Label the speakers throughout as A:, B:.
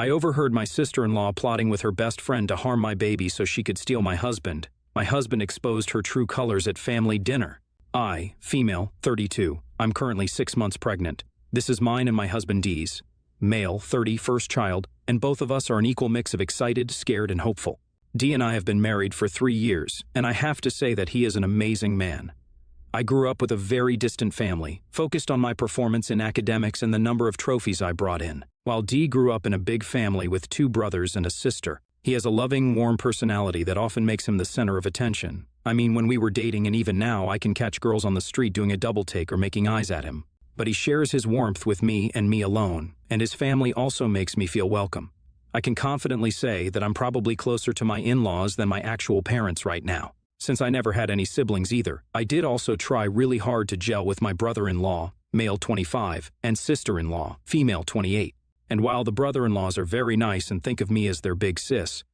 A: I overheard my sister-in-law plotting with her best friend to harm my baby so she could steal my husband. My husband exposed her true colors at family dinner. I, female, 32. I'm currently 6 months pregnant. This is mine and my husband D's. Male, 30, first child, and both of us are an equal mix of excited, scared, and hopeful. D and I have been married for 3 years, and I have to say that he is an amazing man. I grew up with a very distant family, focused on my performance in academics and the number of trophies I brought in, while D grew up in a big family with 2 brothers and a sister. He has a loving, warm personality that often makes him the center of attention. I mean, when we were dating and even now, I can catch girls on the street doing a double take or making eyes at him. But he shares his warmth with me and me alone, and his family also makes me feel welcome. I can confidently say that I'm probably closer to my in-laws than my actual parents right now. Since I never had any siblings either, I did also try really hard to gel with my brother-in-law, male 25, and sister-in-law, female 28. And while the brother-in-laws are very nice and think of me as their big sis,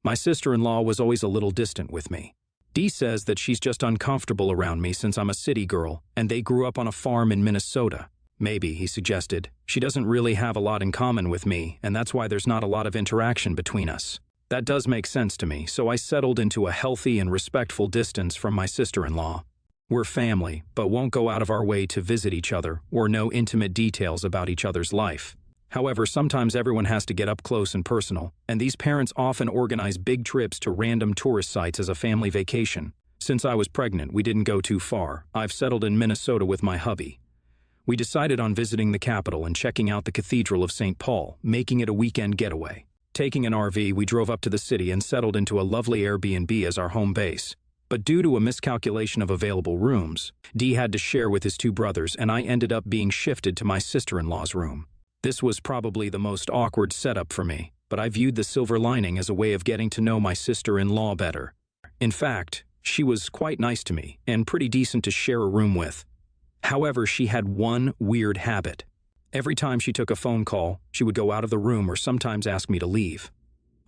A: my sister-in-law was always a little distant with me. Dee says that she's just uncomfortable around me since I'm a city girl, and they grew up on a farm in Minnesota. Maybe, he suggested, she doesn't really have a lot in common with me, and that's why there's not a lot of interaction between us. That does make sense to me, so I settled into a healthy and respectful distance from my sister-in-law. We're family, but won't go out of our way to visit each other or know intimate details about each other's life. However, sometimes everyone has to get up close and personal, and these parents often organize big trips to random tourist sites as a family vacation. Since I was pregnant, we didn't go too far. I've settled in Minnesota with my hubby. We decided on visiting the capital and checking out the Cathedral of St. Paul, making it a weekend getaway. Taking an RV, we drove up to the city and settled into a lovely Airbnb as our home base. But due to a miscalculation of available rooms, Dee had to share with his 2 brothers, and I ended up being shifted to my sister-in-law's room. This was probably the most awkward setup for me, but I viewed the silver lining as a way of getting to know my sister-in-law better. In fact, she was quite nice to me and pretty decent to share a room with. However, she had one weird habit. Every time she took a phone call, she would go out of the room or sometimes ask me to leave.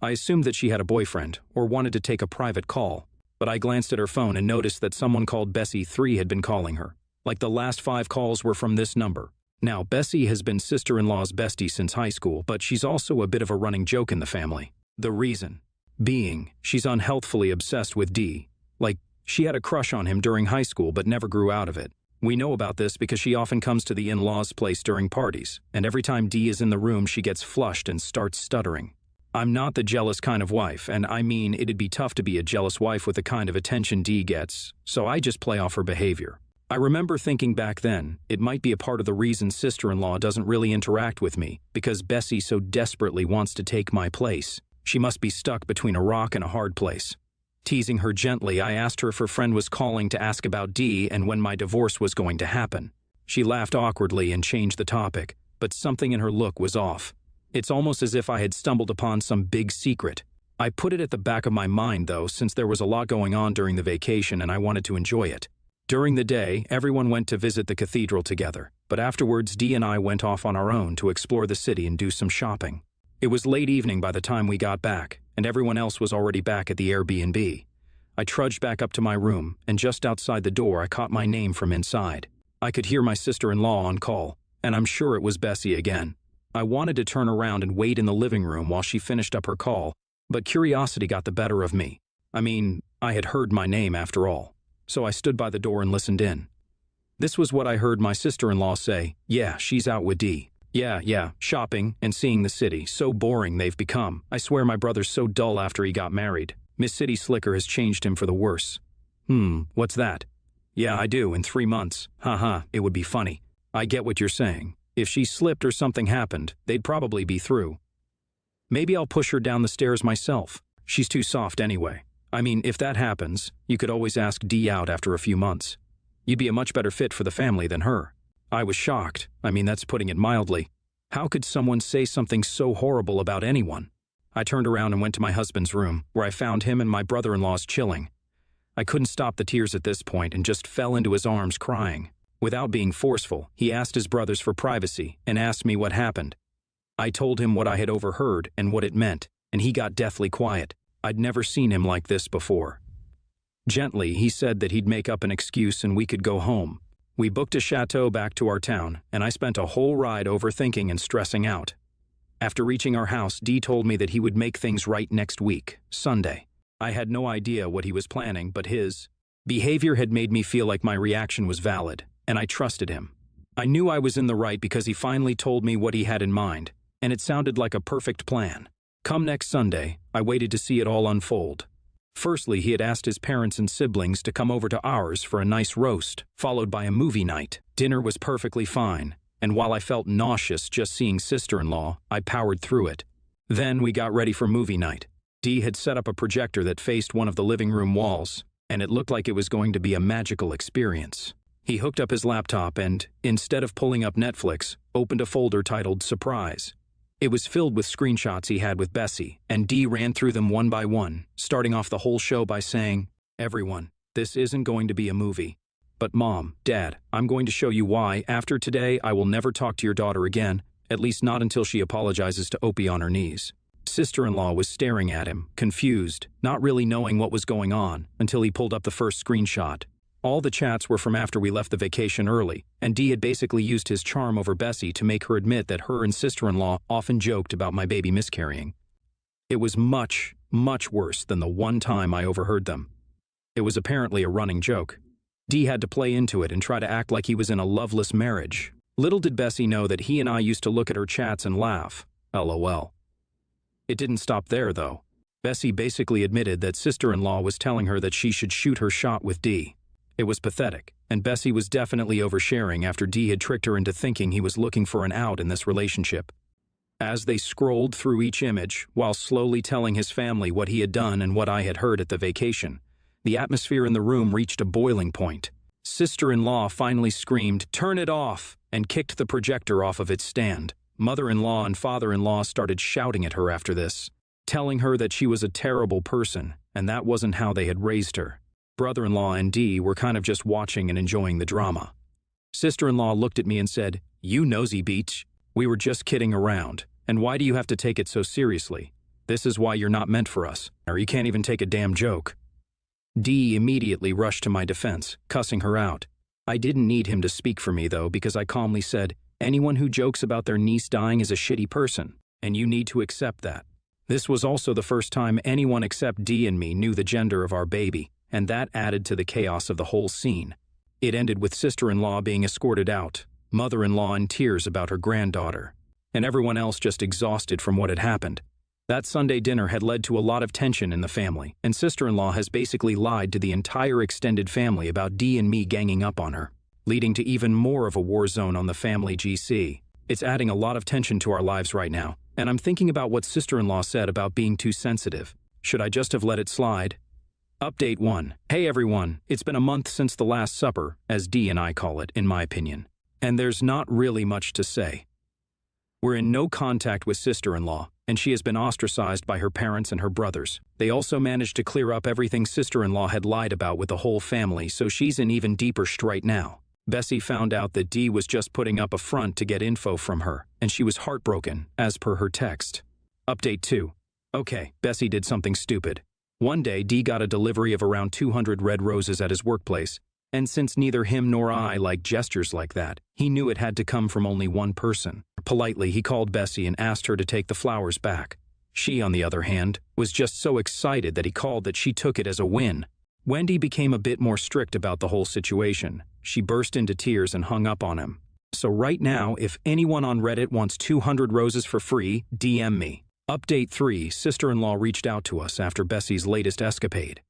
A: I assumed that she had a boyfriend or wanted to take a private call, but I glanced at her phone and noticed that someone called Bessie 3 had been calling her. Like the last 5 calls were from this number. Now, Bessie has been sister-in-law's bestie since high school, but she's also a bit of a running joke in the family. The reason being, she's unhealthfully obsessed with D. Like, she had a crush on him during high school but never grew out of it. We know about this because she often comes to the in-laws' place during parties, and every time Dee is in the room she gets flushed and starts stuttering. I'm not the jealous kind of wife, and I mean it'd be tough to be a jealous wife with the kind of attention Dee gets, so I just play off her behavior. I remember thinking back then, it might be a part of the reason sister-in-law doesn't really interact with me, because Bessie so desperately wants to take my place. She must be stuck between a rock and a hard place. Teasing her gently, I asked her if her friend was calling to ask about Dee and when my divorce was going to happen. She laughed awkwardly and changed the topic, but something in her look was off. It's almost as if I had stumbled upon some big secret. I put it at the back of my mind, though, since there was a lot going on during the vacation and I wanted to enjoy it. During the day, everyone went to visit the cathedral together, but afterwards Dee and I went off on our own to explore the city and do some shopping. It was late evening by the time we got back, and everyone else was already back at the Airbnb. I trudged back up to my room, and just outside the door I caught my name from inside. I could hear my sister-in-law on call, and I'm sure it was Bessie again. I wanted to turn around and wait in the living room while she finished up her call, but curiosity got the better of me. I mean, I had heard my name after all, so I stood by the door and listened in. This was what I heard my sister-in-law say. "Yeah, she's out with Dee. Yeah, shopping and seeing the city. So boring they've become. I swear my brother's so dull after he got married. Miss City Slicker has changed him for the worse." What's that? "Yeah, I do, in 3 months. Haha, it would be funny." "I get what you're saying. If she slipped or something happened, they'd probably be through. Maybe I'll push her down the stairs myself. She's too soft anyway. I mean, if that happens, you could always ask Dee out after a few months. You'd be a much better fit for the family than her." I was shocked. I mean, that's putting it mildly. How could someone say something so horrible about anyone? I turned around and went to my husband's room, where I found him and my brother-in-law's chilling. I couldn't stop the tears at this point and just fell into his arms crying. Without being forceful, he asked his brothers for privacy and asked me what happened. I told him what I had overheard and what it meant, and he got deathly quiet. I'd never seen him like this before. Gently, he said that he'd make up an excuse and we could go home. We booked a chateau back to our town, and I spent a whole ride overthinking and stressing out. After reaching our house, Dee told me that he would make things right next week, Sunday. I had no idea what he was planning, but his behavior had made me feel like my reaction was valid, and I trusted him. I knew I was in the right because he finally told me what he had in mind, and it sounded like a perfect plan. Come next Sunday, I waited to see it all unfold. Firstly, he had asked his parents and siblings to come over to ours for a nice roast, followed by a movie night. Dinner was perfectly fine, and while I felt nauseous just seeing sister-in-law, I powered through it. Then we got ready for movie night. Dee had set up a projector that faced one of the living room walls, and it looked like it was going to be a magical experience. He hooked up his laptop and, instead of pulling up Netflix, opened a folder titled Surprise. It was filled with screenshots he had with Bessie, and Dee ran through them one by one, starting off the whole show by saying, "Everyone, this isn't going to be a movie. But Mom, Dad, I'm going to show you why, after today, I will never talk to your daughter again, at least not until she apologizes to Opie on her knees." Sister-in-law was staring at him, confused, not really knowing what was going on, until he pulled up the first screenshot. All the chats were from after we left the vacation early, and Dee had basically used his charm over Bessie to make her admit that her and sister-in-law often joked about my baby miscarrying. It was much, much worse than the one time I overheard them. It was apparently a running joke. Dee had to play into it and try to act like he was in a loveless marriage. Little did Bessie know that he and I used to look at her chats and laugh. LOL. It didn't stop there, though. Bessie basically admitted that sister-in-law was telling her that she should shoot her shot with Dee. It was pathetic, and Bessie was definitely oversharing after Dee had tricked her into thinking he was looking for an out in this relationship. As they scrolled through each image, while slowly telling his family what he had done and what I had heard at the vacation, the atmosphere in the room reached a boiling point. Sister-in-law finally screamed, "Turn it off!" and kicked the projector off of its stand. Mother-in-law and father-in-law started shouting at her after this, telling her that she was a terrible person, and that wasn't how they had raised her. Brother-in-law and Dee were kind of just watching and enjoying the drama. Sister-in-law looked at me and said, "You nosy beach. We were just kidding around, and why do you have to take it so seriously? This is why you're not meant for us, or you can't even take a damn joke." Dee immediately rushed to my defense, cussing her out. I didn't need him to speak for me, though, because I calmly said, "Anyone who jokes about their niece dying is a shitty person, and you need to accept that." This was also the first time anyone except Dee and me knew the gender of our baby, and that added to the chaos of the whole scene. It ended with sister-in-law being escorted out, mother-in-law in tears about her granddaughter, and everyone else just exhausted from what had happened. That Sunday dinner had led to a lot of tension in the family, and sister-in-law has basically lied to the entire extended family about Dee and me ganging up on her, leading to even more of a war zone on the family GC. It's adding a lot of tension to our lives right now, and I'm thinking about what sister-in-law said about being too sensitive. Should I just have let it slide? Update 1. Hey everyone, it's been a month since the Last Supper, as Dee and I call it, in my opinion. And there's not really much to say. We're in no contact with sister-in-law, and she has been ostracized by her parents and her brothers. They also managed to clear up everything sister-in-law had lied about with the whole family, so she's in even deeper right now. Bessie found out that Dee was just putting up a front to get info from her, and she was heartbroken, as per her text. Update 2. Okay, Bessie did something stupid. One day, Dee got a delivery of around 200 red roses at his workplace, and since neither him nor I like gestures like that, he knew it had to come from only one person. Politely, he called Bessie and asked her to take the flowers back. She, on the other hand, was just so excited that he called that she took it as a win. Wendy became a bit more strict about the whole situation. She burst into tears and hung up on him. So right now, if anyone on Reddit wants 200 roses for free, DM me. Update 3. Sister-in-law reached out to us after Bessie's latest escapade.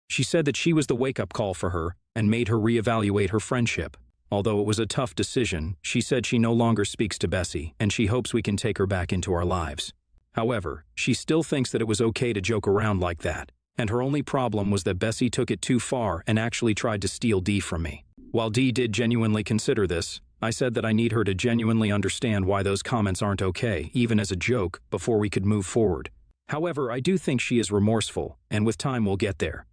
A: She said that she was the wake-up call for her and made her reevaluate her friendship. Although it was a tough decision, she said she no longer speaks to Bessie and she hopes we can take her back into our lives. However, she still thinks that it was okay to joke around like that, and her only problem was that Bessie took it too far and actually tried to steal Dee from me. While Dee did genuinely consider this, I said that I need her to genuinely understand why those comments aren't okay, even as a joke, before we could move forward. However, I do think she is remorseful, and with time we'll get there.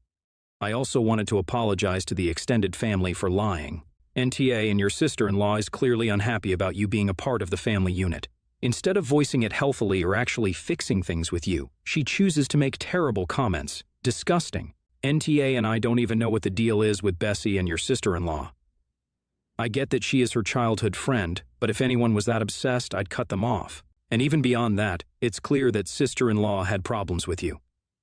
A: I also wanted to apologize to the extended family for lying. NTA and your sister-in-law is clearly unhappy about you being a part of the family unit. Instead of voicing it healthily or actually fixing things with you, she chooses to make terrible comments. Disgusting. NTA and I don't even know what the deal is with Bessie and your sister-in-law. I get that she is her childhood friend, but if anyone was that obsessed, I'd cut them off. And even beyond that, it's clear that sister-in-law had problems with you.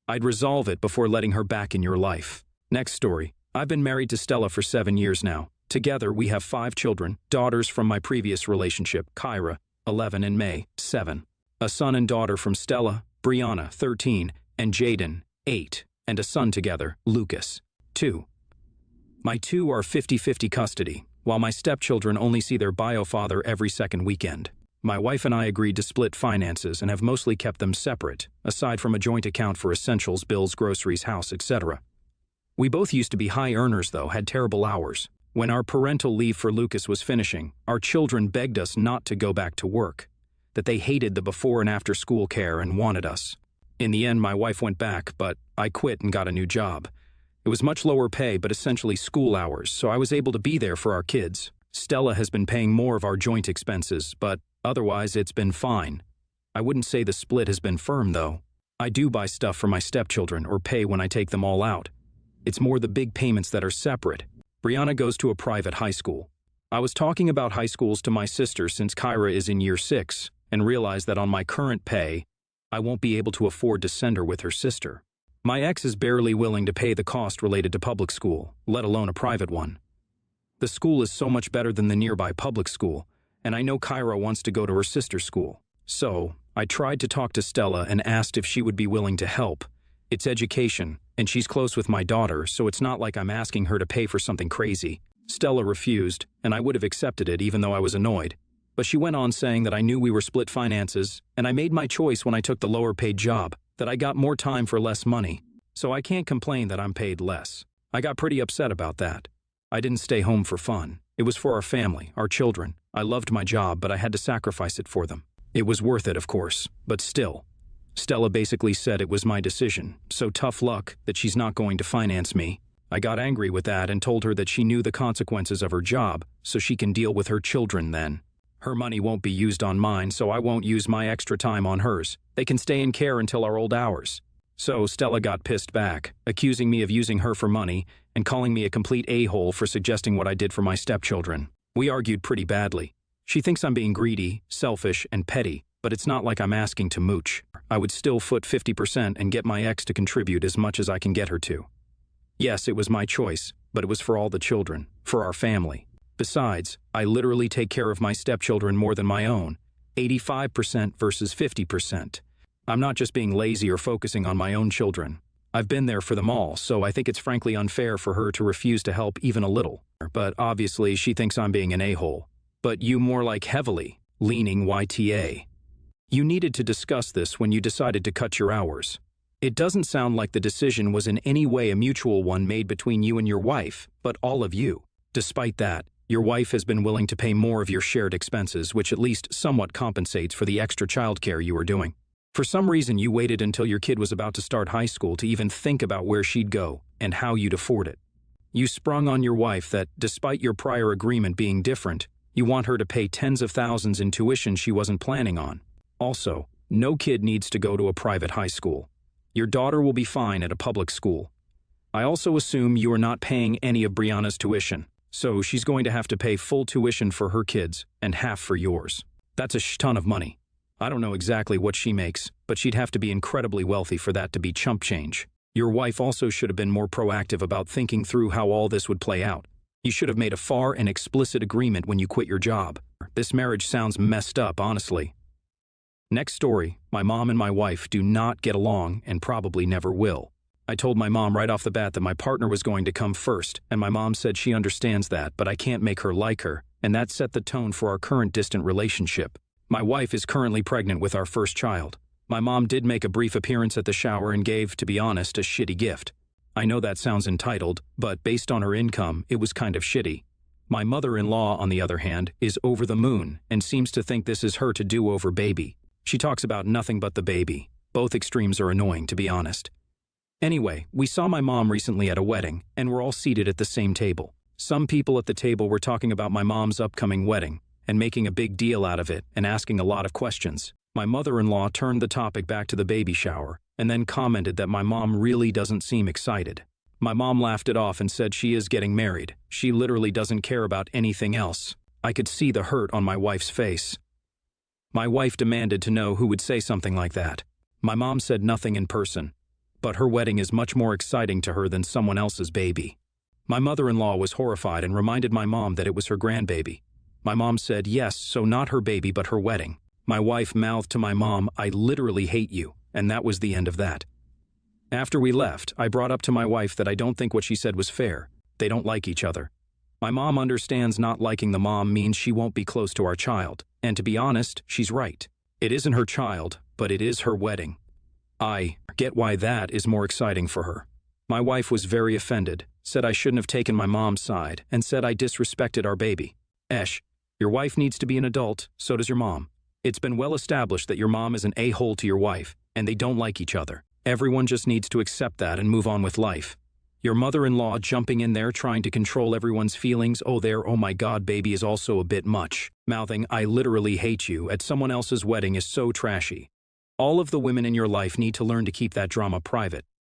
A: I'd resolve it before letting her back in your life. Next story. I've been married to Stella for 7 years now. Together, we have 5 children, daughters from my previous relationship, Kyra, 11, and May, 7. A son and daughter from Stella, Brianna, 13, and Jaden, 8, and a son together, Lucas, 2. My 2 are 50-50 custody, while my stepchildren only see their bio father every second weekend. My wife and I agreed to split finances and have mostly kept them separate, aside from a joint account for essentials, bills, groceries, house, etc. We both used to be high earners, though, had terrible hours. When our parental leave for Lucas was finishing, our children begged us not to go back to work, that they hated the before and after school care and wanted us. In the end, my wife went back, but I quit and got a new job. It was much lower pay, but essentially school hours, so I was able to be there for our kids. Stella has been paying more of our joint expenses, but otherwise it's been fine. I wouldn't say the split has been firm, though. I do buy stuff for my stepchildren or pay when I take them all out. It's more the big payments that are separate. Brianna goes to a private high school. I was talking about high schools to my sister since Kyra is in year 6, and realized that on my current pay, I won't be able to afford to send her with her sister. My ex is barely willing to pay the cost related to public school, let alone a private one. The school is so much better than the nearby public school, and I know Kyra wants to go to her sister's school. So, I tried to talk to Stella and asked if she would be willing to help. It's education, and she's close with my daughter, so it's not like I'm asking her to pay for something crazy. Stella refused, and I would have accepted it even though I was annoyed. But she went on saying that I knew we were split finances, and I made my choice when I took the lower-paid job, that I got more time for less money. So I can't complain that I'm paid less. I got pretty upset about that. I didn't stay home for fun. It was for our family, our children. I loved my job, but I had to sacrifice it for them. It was worth it, of course, but still. Stella basically said it was my decision, so tough luck that she's not going to finance me. I got angry with that and told her that she knew the consequences of her job, so she can deal with her children then. Her money won't be used on mine, so I won't use my extra time on hers. They can stay in care until our old hours. So Stella got pissed back, accusing me of using her for money and calling me a complete a-hole for suggesting what I did for my stepchildren. We argued pretty badly. She thinks I'm being greedy, selfish, and petty, but it's not like I'm asking to mooch. I would still foot 50% and get my ex to contribute as much as I can get her to. Yes, it was my choice, but it was for all the children, for our family. Besides, I literally take care of my stepchildren more than my own, 85% versus 50%. I'm not just being lazy or focusing on my own children. I've been there for them all, so I think it's frankly unfair for her to refuse to help even a little. But obviously she thinks I'm being an a-hole. But you more like heavily, leaning YTA. You needed to discuss this when you decided to cut your hours. It doesn't sound like the decision was in any way a mutual one made between you and your wife, but all of you. Despite that, your wife has been willing to pay more of your shared expenses, which at least somewhat compensates for the extra childcare you were doing. For some reason, you waited until your kid was about to start high school to even think about where she'd go and how you'd afford it. You sprung on your wife that, despite your prior agreement being different, you want her to pay tens of thousands in tuition she wasn't planning on. Also, no kid needs to go to a private high school. Your daughter will be fine at a public school. I also assume you are not paying any of Brianna's tuition, so she's going to have to pay full tuition for her kids and half for yours. That's a ton of money. I don't know exactly what she makes, but she'd have to be incredibly wealthy for that to be chump change. Your wife also should have been more proactive about thinking through how all this would play out. You should have made a fair and explicit agreement when you quit your job. This marriage sounds messed up, honestly. Next story, my mom and my wife do not get along and probably never will. I told my mom right off the bat that my partner was going to come first, and my mom said she understands that, but I can't make her like her, and that set the tone for our current distant relationship. My wife is currently pregnant with our first child. My mom did make a brief appearance at the shower and gave, to be honest, a shitty gift. I know that sounds entitled, but based on her income, it was kind of shitty. My mother-in-law, on the other hand, is over the moon and seems to think this is her to-do-over baby. She talks about nothing but the baby. Both extremes are annoying, to be honest. Anyway, we saw my mom recently at a wedding, and we're all seated at the same table. Some people at the table were talking about my mom's upcoming wedding, and making a big deal out of it and asking a lot of questions. My mother-in-law turned the topic back to the baby shower, and then commented that my mom really doesn't seem excited. My mom laughed it off and said she is getting married. She literally doesn't care about anything else. I could see the hurt on my wife's face. My wife demanded to know who would say something like that. My mom said nothing in person, but her wedding is much more exciting to her than someone else's baby. My mother-in-law was horrified and reminded my mom that it was her grandbaby. My mom said yes, so not her baby but her wedding. My wife mouthed to my mom, "I literally hate you," and that was the end of that. After we left, I brought up to my wife that I don't think what she said was fair. They don't like each other. My mom understands not liking the mom means she won't be close to our child, and to be honest, she's right. It isn't her child, but it is her wedding. I get why that is more exciting for her. My wife was very offended, said I shouldn't have taken my mom's side, and said I disrespected our baby. Esh, your wife needs to be an adult, so does your mom. It's been well established that your mom is an a-hole to your wife, and they don't like each other. Everyone just needs to accept that and move on with life. Your mother-in-law jumping in there trying to control everyone's feelings, oh my god baby, is also a bit much. Mouthing, "I literally hate you," at someone else's wedding is so trashy. All of the women in your life need to learn to keep that drama private.